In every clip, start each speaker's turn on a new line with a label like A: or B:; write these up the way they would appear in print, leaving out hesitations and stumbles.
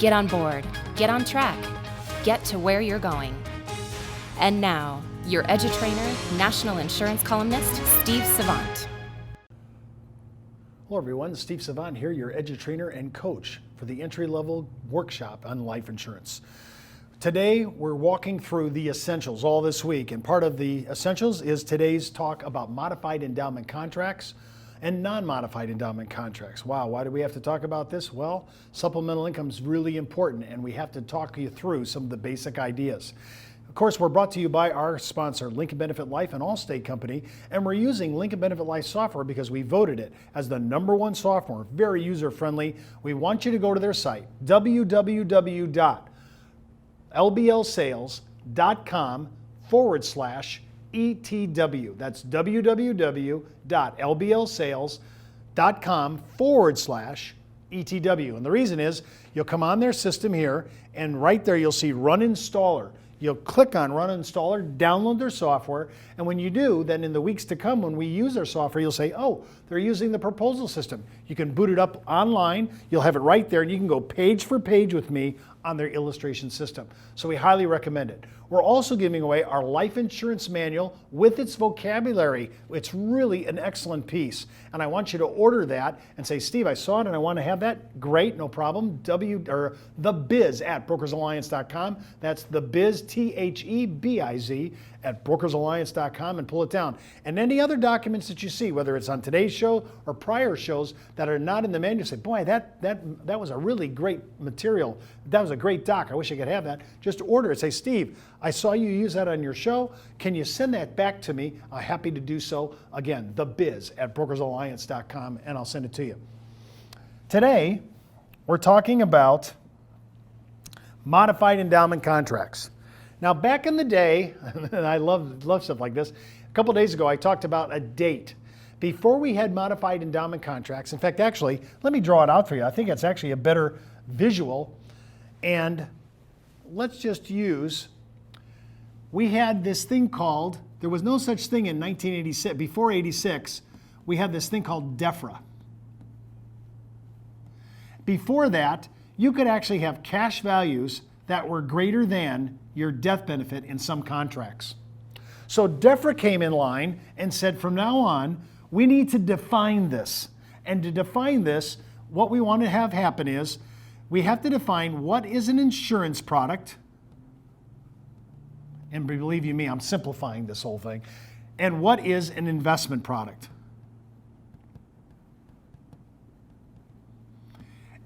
A: Get on board, get on track, get to where you're going. And now, your EduTrainer National Insurance columnist, Steve Savant.
B: Hello everyone, Steve Savant here, your EduTrainer and coach for the entry-level workshop on life insurance. Today, we're walking through the essentials all this week, and part of the essentials is today's talk about modified endowment contracts and non-modified endowment contracts. Wow, why do we have to talk about this? Well, supplemental income is really important, and we have to talk you through some of the basic ideas. Of course, we're brought to you by our sponsor, Lincoln Benefit Life, an Allstate company, and we're using Lincoln Benefit Life software because we voted it as the #1 software, very user-friendly. We want you to go to their site, www.lblsales.com/ETW. That's www.lblsales.com/ETW. And the reason is, you'll come on their system here, and right there you'll see Run Installer. You'll click on Run Installer, download their software, and when you do, then in the weeks to come when we use their software, you'll say, oh, they're using the proposal system. You can boot it up online, you'll have it right there, and you can go page for page with me on their illustration system. So we highly recommend it. We're also giving away our life insurance manual with its vocabulary. It's really an excellent piece. And I want you to order that and say, Steve, I saw it and I want to have that. Great, no problem. TheBiz@brokersalliance.com. That's TheBiz, THEBIZ, at brokersalliance.com, and pull it down. And any other documents that you see, whether it's on today's show or prior shows that are not in the manual, say, boy, that was a really great material. That was a great doc. I wish I could have that. Just order it. Say, Steve, I saw you use that on your show. Can you send that back to me? I'm happy to do so. Again, TheBiz@brokersalliance.com, and I'll send it to you. Today, we're talking about modified endowment contracts. Now, back in the day, and I love stuff like this, a couple days ago I talked about a date. Before we had modified endowment contracts, in fact, actually, let me draw it out for you. I think it's actually a better visual. And let's just use, we had this thing called, there was no such thing in 1986, before 86, we had this thing called DEFRA. Before that, you could actually have cash values that were greater than your death benefit in some contracts. So DEFRA came in line and said, from now on, we need to define this. And to define this, what we want to have happen is, we have to define what is an insurance product, and believe you me, I'm simplifying this whole thing, and what is an investment product.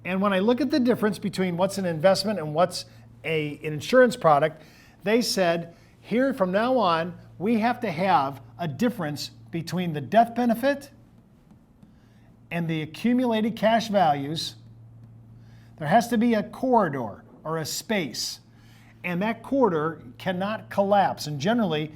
B: And when I look at the difference between what's an investment and what's an insurance product, they said, here from now on, we have to have a difference between the death benefit and the accumulated cash values. There has to be a corridor or a space, and that corridor cannot collapse, and generally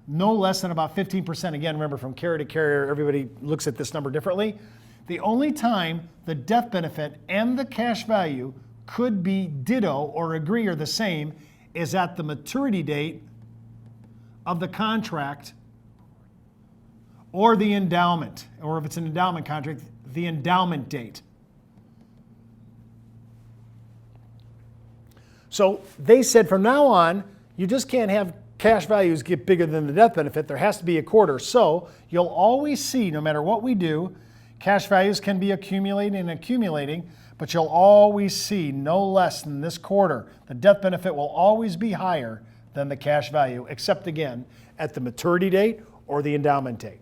B: no less than about 15%. Again, remember, from carrier to carrier, everybody looks at this number differently. The only time the death benefit and the cash value could be ditto or agree or the same is at the maturity date of the contract or the endowment, or if it's an endowment contract, the endowment date. So they said from now on, you just can't have cash values get bigger than the death benefit. There has to be a quarter. So you'll always see, no matter what we do, cash values can be accumulating and accumulating, but you'll always see no less than this quarter. The death benefit will always be higher than the cash value, except again, at the maturity date or the endowment date.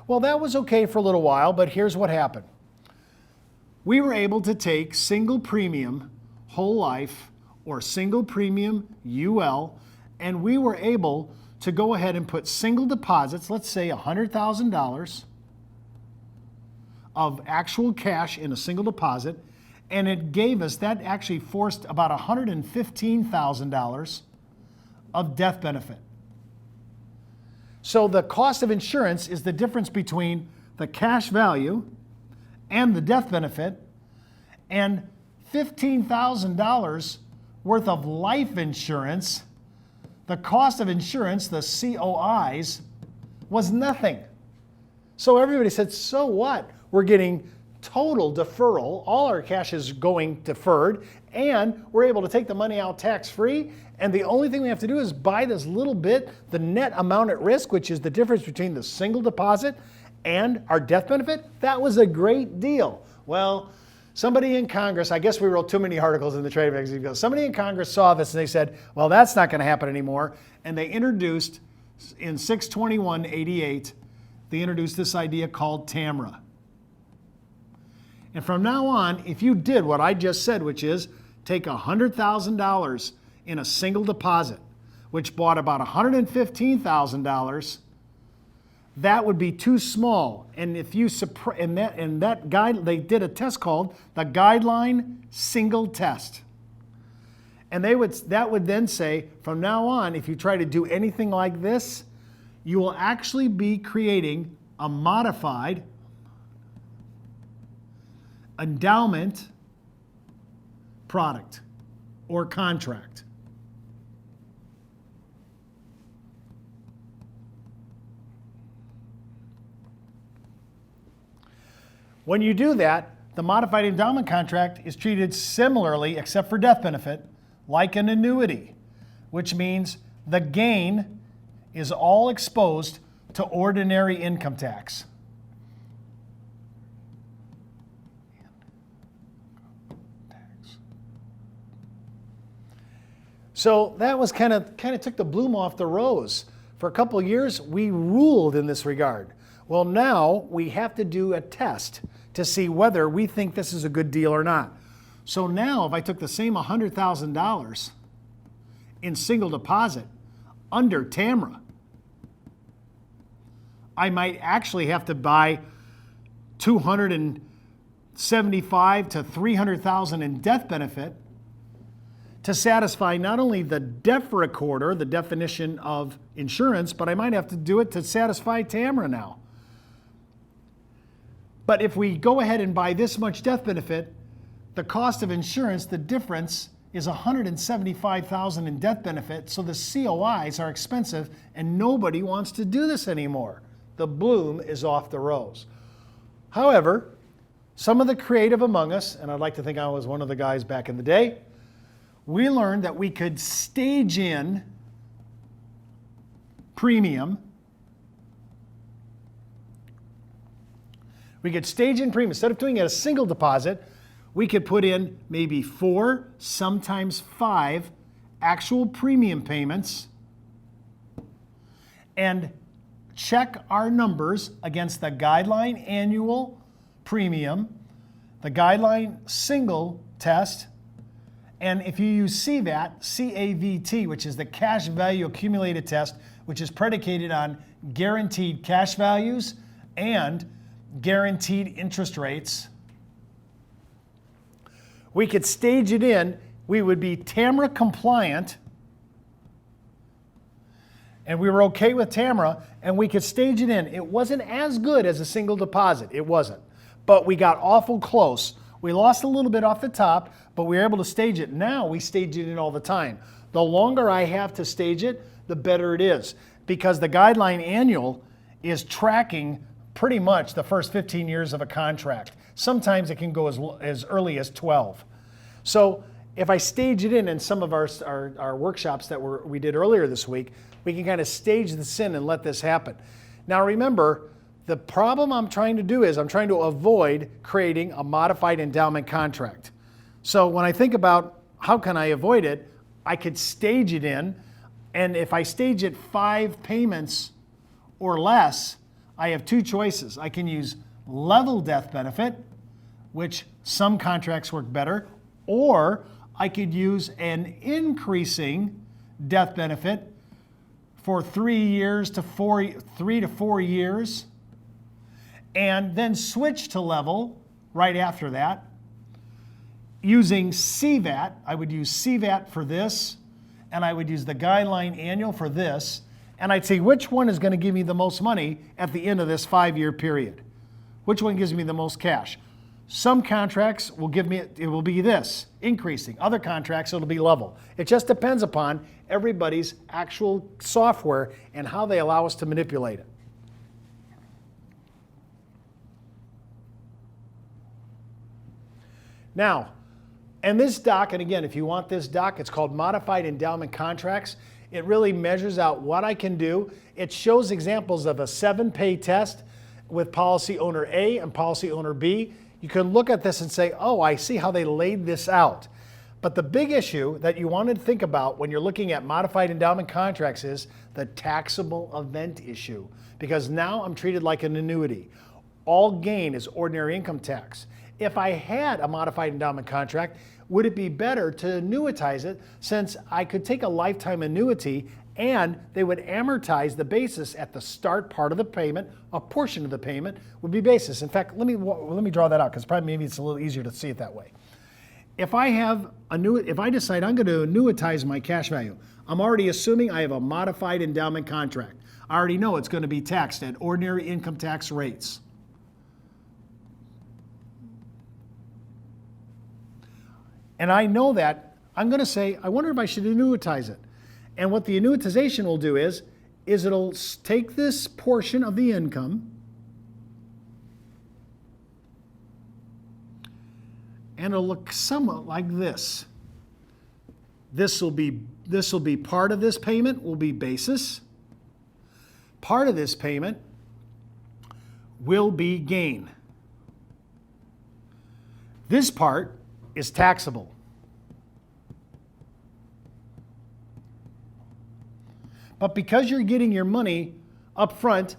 B: Well, that was okay for a little while, but here's what happened. We were able to take single premium whole life or single premium UL, and we were able to go ahead and put single deposits, let's say $100,000 of actual cash in a single deposit, and it gave us, that actually forced about $115,000 of death benefit. So the cost of insurance is the difference between the cash value and the death benefit, and $15,000 worth of life insurance, the cost of insurance, the COIs, was nothing. So everybody said, so what? We're getting total deferral. All our cash is going deferred, and we're able to take the money out tax-free, and the only thing we have to do is buy this little bit, the net amount at risk, which is the difference between the single deposit and our death benefit. That was a great deal. Well, somebody in Congress, I guess we wrote too many articles in the trade magazine, somebody in Congress saw this and they said, well, that's not going to happen anymore. And they introduced, in 6/21/88, they introduced this idea called TAMRA. And from now on, if you did what I just said, which is take $100,000 in a single deposit, which bought about $115,000, that would be too small. And if you in that guide, they did a test called the Guideline Single Test. And that would then say, from now on, if you try to do anything like this, you will actually be creating a modified endowment product or contract. When you do that, the modified endowment contract is treated similarly, except for death benefit, like an annuity, which means the gain is all exposed to ordinary income tax. So that was kind of took the bloom off the rose. For a couple of years, we ruled in this regard. Well, now we have to do a test to see whether we think this is a good deal or not. So now if I took the same $100,000 in single deposit under TAMRA, I might actually have to buy $275,000 to $300,000 in death benefit to satisfy not only the DEF recorder, the definition of insurance, but I might have to do it to satisfy TAMRA now. But if we go ahead and buy this much death benefit, the cost of insurance, the difference is $175,000 in death benefit, so the COIs are expensive and nobody wants to do this anymore. The bloom is off the rose. However, some of the creative among us, and I'd like to think I was one of the guys back in the day, we learned that we could stage in premium. We could stage in premium. Instead of doing it a single deposit, we could put in maybe 4, sometimes 5 actual premium payments and check our numbers against the guideline annual premium, the guideline single test, and if you use CVAT, CAVT, which is the cash value accumulated test, which is predicated on guaranteed cash values and guaranteed interest rates, we could stage it in. We would be TAMRA compliant, and we were okay with TAMRA, and we could stage it in. It wasn't as good as a single deposit. It wasn't. But we got awful close. We lost a little bit off the top, but we were able to stage it. Now we stage it in all the time. The longer I have to stage it, the better it is, because the guideline annual is tracking pretty much the first 15 years of a contract. Sometimes it can go as early as 12. So if I stage it in some of our workshops that we did earlier this week, we can kind of stage this in and let this happen. Now remember, the problem I'm trying to do is I'm trying to avoid creating a modified endowment contract. So when I think about how can I avoid it, I could stage it in, and if I stage it 5 payments or less, I have 2 choices. I can use level death benefit, which some contracts work better, or I could use an increasing death benefit for 3 to 4 years, and then switch to level right after that. Using CVAT, I would use CVAT for this, and I would use the guideline annual for this, and I'd say which one is going to give me the most money at the end of this 5-year period. Which one gives me the most cash? Some contracts will give me, it will be this, increasing. Other contracts, it'll be level. It just depends upon everybody's actual software and how they allow us to manipulate it. Now, and this doc, and again, if you want this doc, it's called Modified Endowment Contracts. It really measures out what I can do. It shows examples of a 7-pay test with policy owner A and policy owner B. You can look at this and say, oh, I see how they laid this out. But the big issue that you want to think about when you're looking at modified endowment contracts is the taxable event issue. Because now I'm treated like an annuity. All gain is ordinary income tax. If I had a modified endowment contract, would it be better to annuitize it, since I could take a lifetime annuity and they would amortize the basis at the start part of the payment? A portion of the payment would be basis. In fact, let me draw that out, because maybe it's a little easier to see it that way. If I decide I'm going to annuitize my cash value, I'm already assuming I have a modified endowment contract. I already know it's going to be taxed at ordinary income tax rates. And I know that, I'm going to say, I wonder if I should annuitize it. And what the annuitization will do is it'll take this portion of the income and it'll look somewhat like this. This will be part of this payment will be basis. Part of this payment will be gain. This part is taxable. But because you're getting your money up front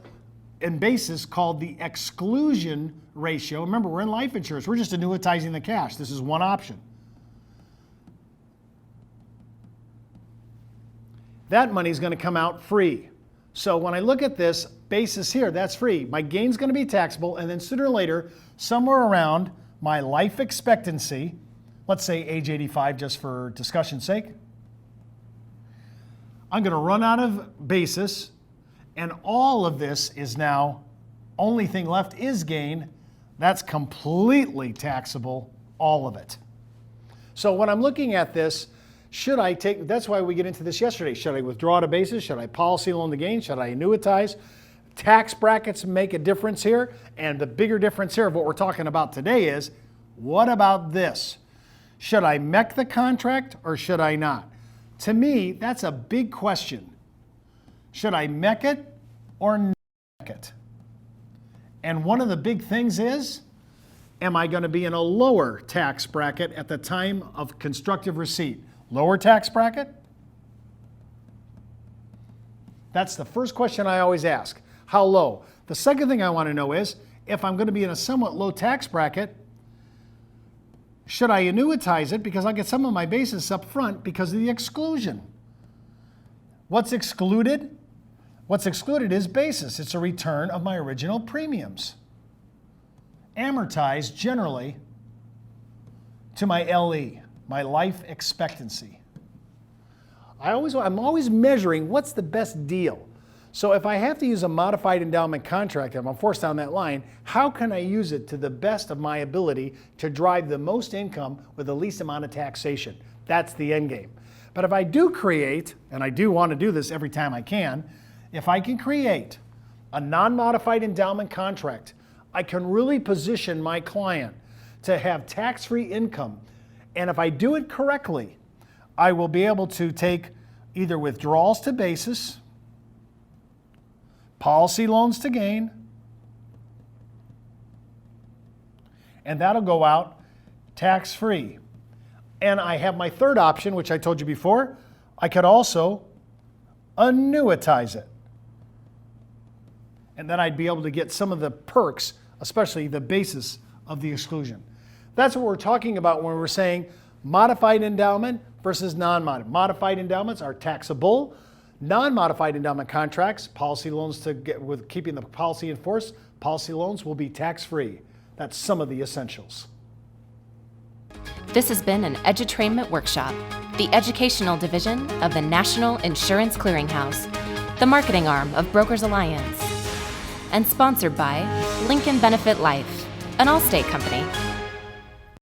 B: in basis called the exclusion ratio, remember, we're in life insurance, we're just annuitizing the cash. This is one option. That money is going to come out free. So when I look at this basis here, that's free. My gain's going to be taxable, and then sooner or later, somewhere around my life expectancy, let's say age 85 just for discussion's sake, I'm going to run out of basis, and all of this is now, only thing left is gain. That's completely taxable, all of it. So when I'm looking at this, should I take, that's why we get into this yesterday. Should I withdraw to basis? Should I policy loan the gain? Should I annuitize? Tax brackets make a difference here. And the bigger difference here of what we're talking about today is, what about this? Should I MEC the contract or should I not? To me, that's a big question. Should I MEC it or not MEC it? And one of the big things is, am I going to be in a lower tax bracket at the time of constructive receipt? Lower tax bracket? That's the first question I always ask. How low? The second thing I want to know is, if I'm going to be in a somewhat low tax bracket, should I annuitize it because I get some of my basis up front because of the exclusion? What's excluded? What's excluded is basis. It's a return of my original premiums. Amortized generally to my LE, my life expectancy. I'm always measuring what's the best deal. So if I have to use a modified endowment contract, if I'm forced down that line, how can I use it to the best of my ability to drive the most income with the least amount of taxation? That's the end game. But if I do create, and I do want to do this every time I can, if I can create a non-modified endowment contract, I can really position my client to have tax-free income. And if I do it correctly, I will be able to take either withdrawals to basis, policy loans to gain, and that'll go out tax-free. And I have my third option, which I told you before. I could also annuitize it. And then I'd be able to get some of the perks, especially the basis of the exclusion. That's what we're talking about when we're saying modified endowment versus non-modified. Modified endowments are taxable. Non-modified endowment contracts, policy loans to get with keeping the policy in force, policy loans will be tax-free. That's some of the essentials.
A: This has been an Edutrainment Workshop, the educational division of the National Insurance Clearinghouse, the marketing arm of Brokers Alliance, and sponsored by Lincoln Benefit Life, an Allstate company.